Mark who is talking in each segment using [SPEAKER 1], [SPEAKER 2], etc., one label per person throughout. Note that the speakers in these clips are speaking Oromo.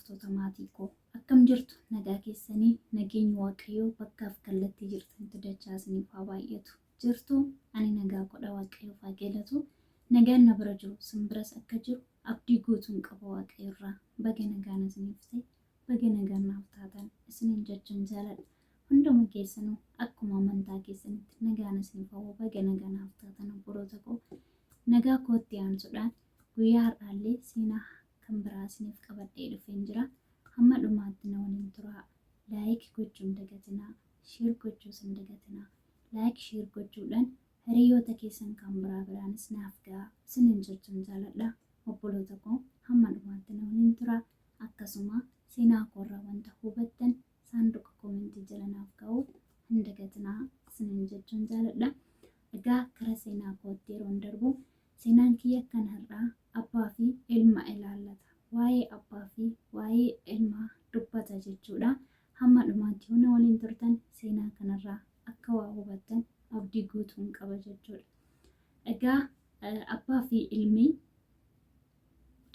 [SPEAKER 1] hordoftoota maatii koo akkam jirtu nagaa keessanii nageenyi waaqayyoo bakkaaf kallattii jirtanitti dachaa isiniif haa baay'atu jirtu ani nagaa godha waaqayyoof haa galatu nagaan na bira jiru simbiras akka jiru abdii guutuun qaba waaqayyoorraa baga nagaan isiniif ta'e baga nagaan naaf taatan isiniin jechuun jaaladha hunduma keessanuu akkuma amantaa keessanitti nagaan isiniif haa baga nagaan naaf taatan obboloota koo nagaa kootti aansuudhaan guyyaa har'aallee seenaa kan biraa isiniif qabadhee dhufeen jira hamma dhumaatti na waliin turaa laayik gochuun dagatinaa sheer gochuus hin dagatinaa laayik sheer gochuudhaan hiriyoota keessan kan biraanis naaf gahaa isiniin jechuun jaaladha obboloota koo hamma dhumaatti na waliin turaa akkasuma seenaa koorraa wanta hubattan saanduqa koomentii jala naaf gahuu hin dagatinaa isiniin jechuun jaaladha egaa kara seenaa kootti yeroon darbu seenaan kiyya kan har'aa abbaa fi ilma ilaallata waa'ee abbaa fi waa'ee ilmaa dubbata jechuudha hamma dhumaatti hunda waliin turtan seenaa kanarraa akka waa hubattan abdii guutuun qaba jechuudha egaa abbaa fi ilmi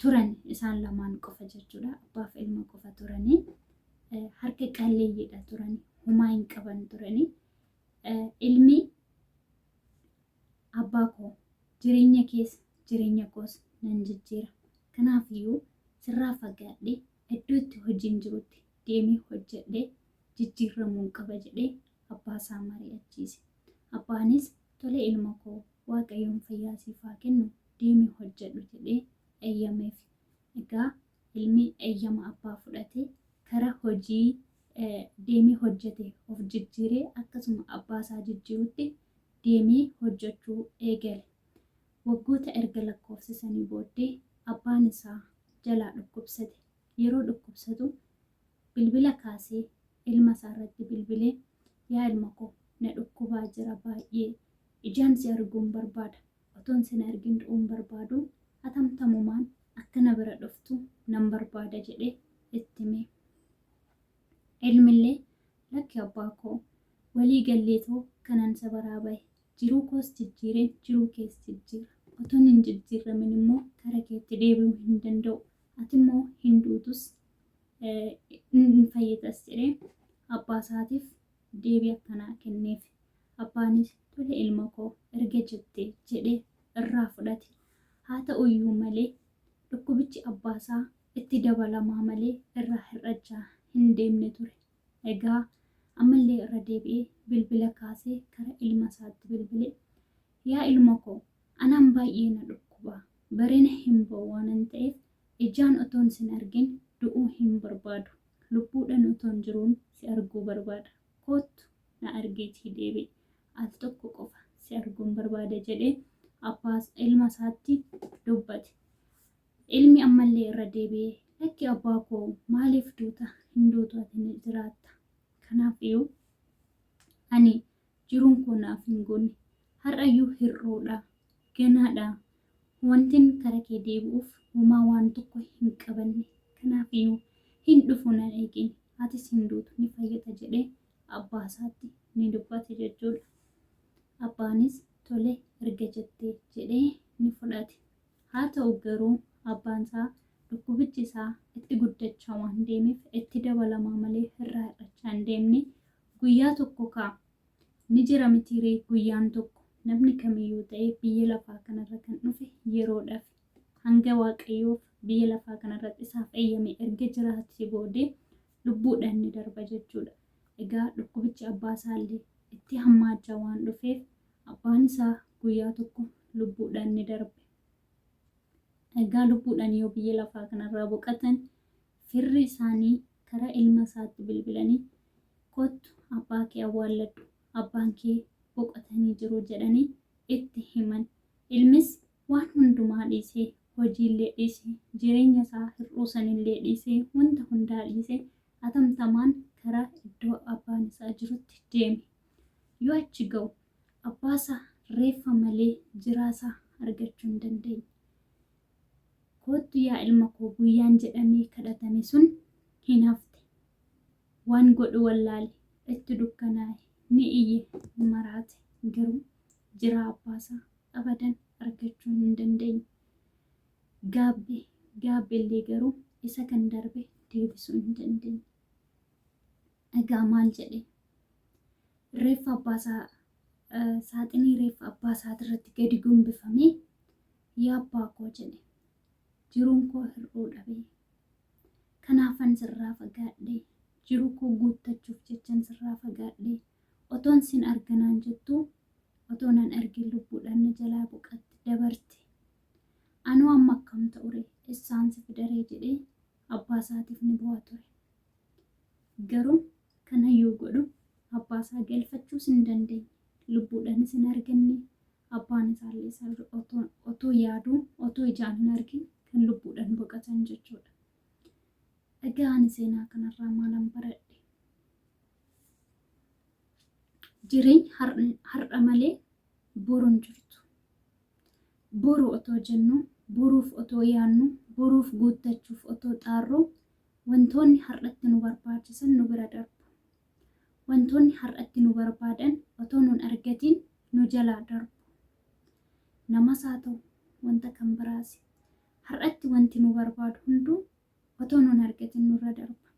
[SPEAKER 1] turan isaan lamaan qofa jechuudha abbaa fi ilma qofa turanii harka qalleeyyiidha turanii humaa hin qaban turanii ilmi abbaa koo jireenya keessa jireenya koos nan jijjiira kanaafiyyuu sirraa fagaadhee iddootti hojiin jirutti deemee hojjedhee jijjiiramuun qaba jedhee abbaa isaa mari'achiise abbaanis tole ilma koo waaqayyoon fayyaa siif haa kennu deemee hojjedhu jedhee eeyyameef egaa ilmi eeyyama abbaa fudhatee kara hojii deemee hojjete of jijjiiree akkasuma abbaa isaa jijjiirutti deemee hojjechuu eegale waggoota erga lakkoofsisanii booddee abbaan isaa jalaa dhukkubsate yeroo dhukkubsatu bilbila kaasee ilma isaa irratti bilbilee yaa ilma koo na dhukkubaa jira baay'ee ijaan si arguun barbaada otoon sin argin du'uun barbaadu atamtamumaan akka na bira dhuftu nan barbaada jedhee itti hime ilmillee lakki abbaa koo walii galleetoo kanan sabaraa bahe jiruu koos jijjiireen jiruu kees jijjiira otoon hin jijjiiramin immoo kara keetti deebi'uu hin danda'u ati immoo hin duutus hin fayyitas jedhee abbaa isaatiif deebii akkanaa kenneef abbaanis tole ilma koo erga jettee jedhee irraa fudhate haa ta'uyyuu malee dhukkubichi abbaa isaa itti dabalamaa malee irraa hir'achaa hin deemne ture egaa ammallee irra deebi'ee bilbila kaasee kara ilma isaatti bilbilee yaa ilma koo anaan baay'ee na dhukkuba bareena hin ba'u waanan ta'eef ijaan otoon sin argin du'uu hin barbaadu lubbuudhaan otoon jiruun si arguu barbaada kootu na argeetii deebi'e al tokko qofa si arguun barbaada jedhee abbaas ilma isaatti dubbate ilmi ammallee irra deebi'ee lakki abbaa koo maaliif duuta hin duutu ati ni jiraatta kanaafiyyuu ani jiruun koo naaf hin goone har'ayyuu hir'uudha ganaadha wantin kara kee deebi'uuf homaa waan tokko hin qabanne kanaafiyyuu hin dhufu nan eegin atis hin duutu ni fayyada jedhee abbaa isaatti ni dubbate jechuudha abbaanis tole erga jettee jedhee ni fudhate haa ta'u garuu abbaan isaa dhukkubichi isaa itti guddachaa waan deemeef itti dabalamaa malee irraa hir'achaa hin deemne guyyaa tokko kaa ni jira mitiiree guyyaan tokko namni kamiyyuu ta'ee biyya lafaa kanarra kan dhufe yeroodhaaf hanga waaqayyoof biyya lafaa kanarratti isaaf eeyyame erga jiraatee boodee lubbuudhaan ni darba jechuudha egaa dhukkubichi abbaa isaallee itti hammaachaa waan dhufeef abbaan isaa guyyaa tokko lubbuudhaan ni darbe egaa lubbuudhaan yoo biyya lafaa kanarraa boqotan firri isaanii kara ilma isaatti bilbilanii kottu abbaa kee awwaalladhu abbaan kee boqotanii jiru jedhanii itti himan ilmis waan hundumaa dhiisee hojiillee dhiisee jireenya isaa hir'uu sanillee dhiisee wanta hundaa dhiisee atamtamaan karaa iddoo abbaan isaa jirutti deeme yoo achi ga'u abbaasaa reeffa malee jiraasaa argachuu hin dandeenye kootu yaa ilma koo guyyaan jedhamee kadhatame sun hin hafte waan godhu wallaale itti dukkanaa'e ni iyye maraate garuu jira abbaasaa abadan argachuu hin dandeenye gaabbillee garuu isa kan darbe deebisuu hin dandeenye. Egaa maal jedhe reeffa abbaasaa saaxinii reeffa abbaasaa irratti gadi gumbifamee yaa abbaa koo jedhe jiruun koo hir'uu dhabee kanaafan sirraa fagaadhee jiruu koo guuttachuuf jechan sirraa fagaadhee otoon sin arganaan jettuu otoonan argin lubbuudhaan na jalaa boqatte dabarte anuu amma akkam ta'ure isaan si fidaree jedhee abbaasaatiif ni bu'aa ture. Garuu kanayyuu godhu abbaasaa galfachuus hin dandeenye lubbuudhaanis hin arganne abbaan isaallee otoo yaaduu otoo ijaan hin argin kan lubbuudhaan boqotan jechuudha. Egaa ani seenaa kanarraa maalan baradhe jireenya har'a malee boru hin jirtu. Boru otoo jennu boruuf otoo yaannu boruuf guuttachuuf otoo xaarru wantoonni har'atti nu barbaachisan nu bira darbu. Wantoonni har'atti nu barbaadan otoo nun argatiin nu jalaa darbu. Namas haa ta'u wanta kan biraas har'atti wanti nu barbaadu hunduu otoo nun argatiin nurra darba.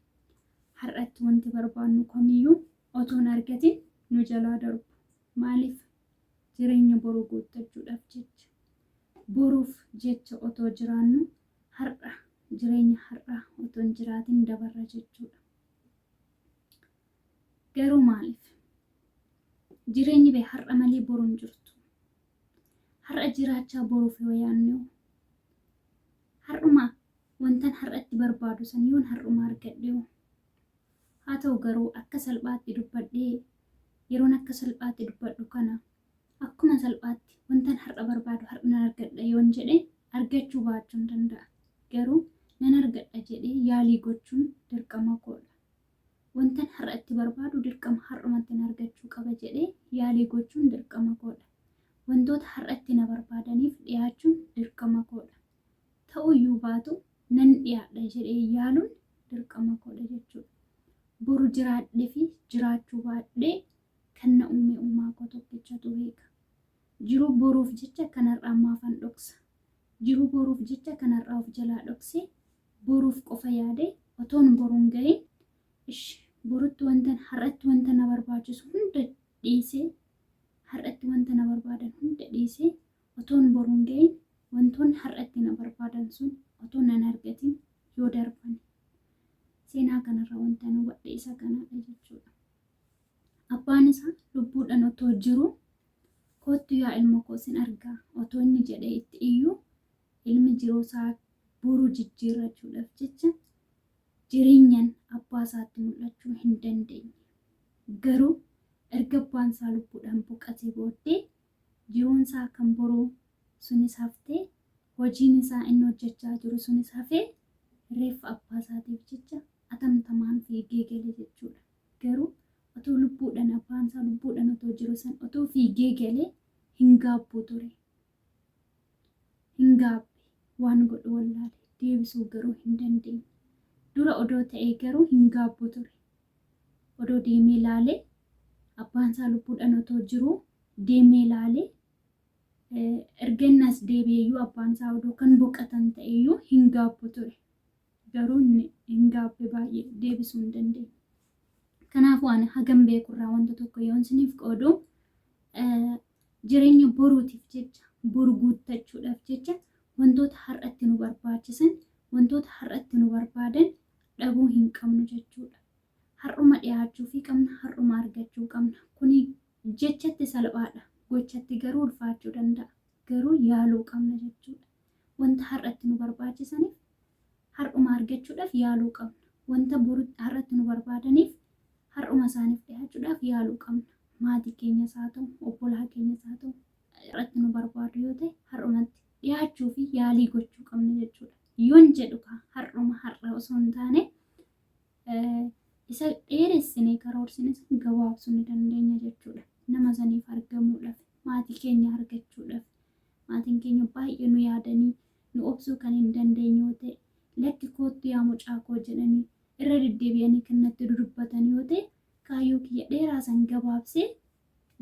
[SPEAKER 1] Har'atti wanti barbaadnu kamiyyuu otoo nun argatiin nu jalaa darbu. Maaliif? Jireenya boruu guuttachuudhaaf jecha. Boruuf jecha otoo jiraannu har'a jireenya har'a otoo hin jiraatin dabarra jechuudha. Garuu maaliif? Jireenyi bee har'a malee boru hin jirtu. Har'a jiraachaa boruuf yoo yaannu har'uma wantan har'atti barbaadu san yoon har'uma argadhe haa ta'u garuu akka salphaatti dubbadhee yeroon akka salphaatti dubbadhu kana akkuma salphaatti wantan har'a barbaadu har'a nan argadha yoon jedhe argachuu baachuu hin danda'a. Garuu nan argadha jedhee yaalii gochuun dirqama koodha. Wantan har'atti barbaadu dirqama har'umatti argachuu qaba jedhee yaalii gochuun dirqama koodha. Wantoota har'atti na barbaadaniif dhiyaachuun dirqama koodha. Ta'uyyuu baatu nan dhiyaadha jedhee yaaluun dirqama koodha jechuudha. Boru jiraadhee fi jiraachuu baadhee kan na uume uumaa koo tokkichatu beeka. Jiruu boruuf jecha kanarraa maafan dhoksa. Jiruu boruuf jecha kanarraa of jalaa dhoksee boruuf qofa yaadee otoon boruun gahin borutti wanta har'atti wanta na barbaachisu hunda dhiisee har'atti wanta na barbaadan hunda dhiisee otoon boruun gahin wantoonni har'atti na barbaadan sun otoo nan argatin yoo darban seenaa kanarraa wanta nu hubadhe isa kanaadha jechuudha. Abbaan isaa lubbuudhaan otoo jiru kootu yaa ilma koo sin argaa otoo inni jedhee itti iyyuu ilmi jiruu isaa boruu jijjiirrachuudhaaf jecha jireenyaan abbaa isaatti mul'achuu hin dandeenye. Garuu erga abbaan isaa lubbuudhaan boqotee booddee jiruun isaa kan boruu sunis haftee hojiin isaa inni hojjechaa jiru sunis hafee reeffa abbaa isaatiif jecha atamtamaan fiigee gale jechuudha. Garuu otoo lubbuudhaan abbaan isaa lubbuudhaan otoo jiru san otoo fiigee galee hin gaabbuu ture. Hin gaabbe waan godhu wallaale deebisuu garuu hin dandeenye. Dura odoo ta'ee garuu hin gaabbu ture. Odoo deemee laalee abbaan isaa lubbuudhaan otoo jiru deemee laalee ergannas deebi'eeyyuu abbaan isaa odoo kan boqotan ta'eeyyuu hin gaabbu ture. Garuu hin gaabbe baay'ee deebisuu hin dandeenye. Kanaafuu ani hagam beekurraa wanta tokko yoon isiniif qoodu jireenya boruutiif jecha boru guuttachuudhaaf jecha wantoota har'atti nu barbaachisan wantoota har'atti nu barbaadan dhabuu hin qabnu jechuudha. Har'uma dhiyaachuu fi qabna har'uma argachuu qabna. Kuni jechatti salphaadha. Gochatti garuu ulfaachuu danda'a. Garuu yaaluu qabna jechuudha. Wanta har'atti nu barbaachisaniif har'uma argachuudhaaf yaaluu qabna. Wanta har'atti nu barbaadaniif har'uma isaaniif dhiyaachuudhaaf yaaluu qabna. Maatii keenyas haa ta'u obbolaa keenyas haa ta'u har'atti nu barbaadu yoo ta'e har'umatti dhiyaachuu fi yaalii gochuu qabna jechuudha. Yoon jedhu har'uma har'a osoo hin taane isa dheeressinee karoorsines gabaabsuu ni dandeenya jechuudha. Nama saniif argamuudhaaf maatii keenya argachuudhaaf maatiin keenya baay'ee nu yaadanii nu obsuu kan hin dandeenye yoo ta'e lakki kootti yaa mucaa koo jedhanii irra deddeebi'anii kan natti dudubbatan yoo ta'e kaayyoo kiyya dheeraa san gabaabsee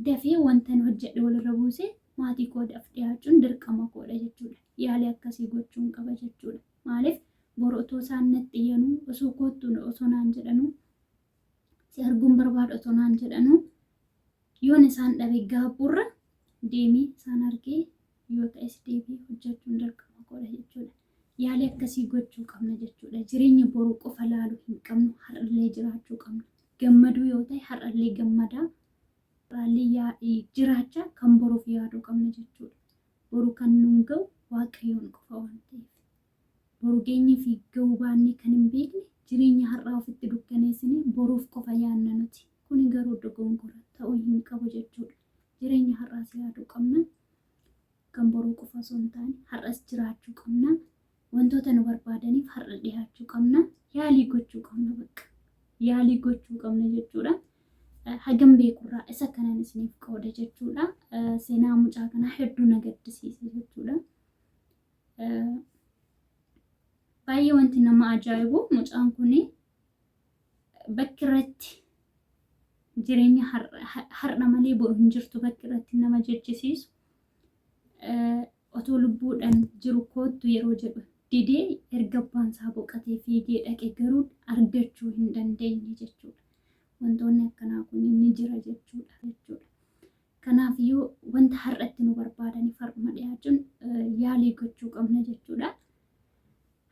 [SPEAKER 1] dafee wanta hojjedhe walirra buusee maatii koodaaf dhiyaachuun dirqama koodha jechuudha. Yaalii akkasii gochuun qaba jechuudha. Maaliif boru otoo isaan natti iyyanuu osoo kottuun osoo naan jedhanuu si arguun barbaadu otoo naan jedhanuu yoon isaan dhabe gaabburra deemee isaan argee yoo ta'es deebii hojjechuun dirqama godha jechuudha. Yaalii akkasii gochuu qabna jechuudha. Jireenya boruu qofa laaluu hin qabnu, har'allee jiraachuu qabna. Gammaduu yoo ta'e har'allee gammadaa, har'allee jiraachaa kan boruuf yaaduu qabna jechuudha. Boru kan nuun ga'u Waaqayyoon qofa waan ta'eef. Boru geenye fi ga'uu baannee kan hin beekne jireenya har'aa ofitti dukkaneessinee boruuf qofa yaadna nuti. Kuni garuu dogongora ta'uu hin qabu jechuudha. Jireenya har'aas yaaduu qabna. Kan boruu qofa osoo hin taane har'as jiraachuu qabna. Wantoota nu barbaadaniif har'a dhiyaachuu qabna. Yaalii gochuu qabna bakka. Yaalii gochuu qabna jechuudha. Hagam beekurraa isa kanan isiniif qooda jechuudha. Seenaa mucaa kanaa hedduu na gaddisiise jechuudha. Baay'ee wanti nama ajaa'ibu mucaan kun bakki irratti jireenya har'a malee boru hin jirtu bakki irratti nama jechisiisu otoo lubbuudhaan jiru koottu yeroo jedhu didee erga abbaan isaa boqatee fiigee dhaqe garuu argachuu hin dandeenye jechuudha. Wantoonni akkanaa kun ni jira jechuudha. Kanaaf yoo wanta har'atti nu barbaadaniif har'uma dhiyaachuun yaalii gochuu qabna jechuudha.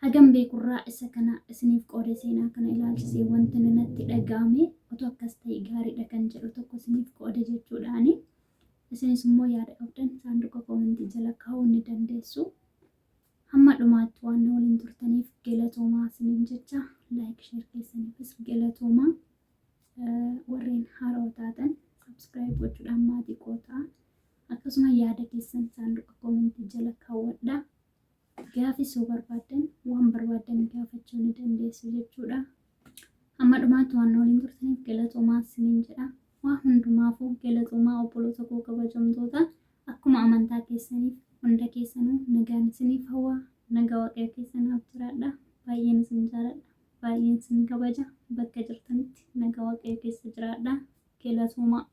[SPEAKER 1] Hagam beekurraa isa kana isiniif qooda seenaa kana ilaalchisee wanti natti dhaga'ame otoo akkas ta'e gaariidha kan jedhu tokko isiniif qooda jechuudhaani. Isinis immoo yaada qabdan saanduqa koomentii jala kaa'uu ni dandeessu. Hamma dhumaatti waan waliin turtaniif galatoomaa isiniin jecha laayik sheer keessaniifis galatoomaa. Warreen haaraa taatan sabskiraayib gochuudhaan maatii qootaa. Akkasuma yaada keessan saanduqa koomentii jala kaawwadhaa. Gaafii soo barbaadan waan barbaadan gaafachuu ni dandeessu jechuudha. Hamma dhumaatti waan waliin turtaniif galatoomaa isiniin jedha. Waan hundumaafuu galatoomaa obboloota koo kabajamtoota. Akkuma amantaa keessaniif hunda keessanuu nagaan isiniif hawwa. Nagaa Waaqayyo keessanaaf jiraadha. Baay'een isin jaaladha. Baay'een isin kabaja. Bakka jirtanitti nagaa Waaqayyo keessa jiraadha. Galatoomaa.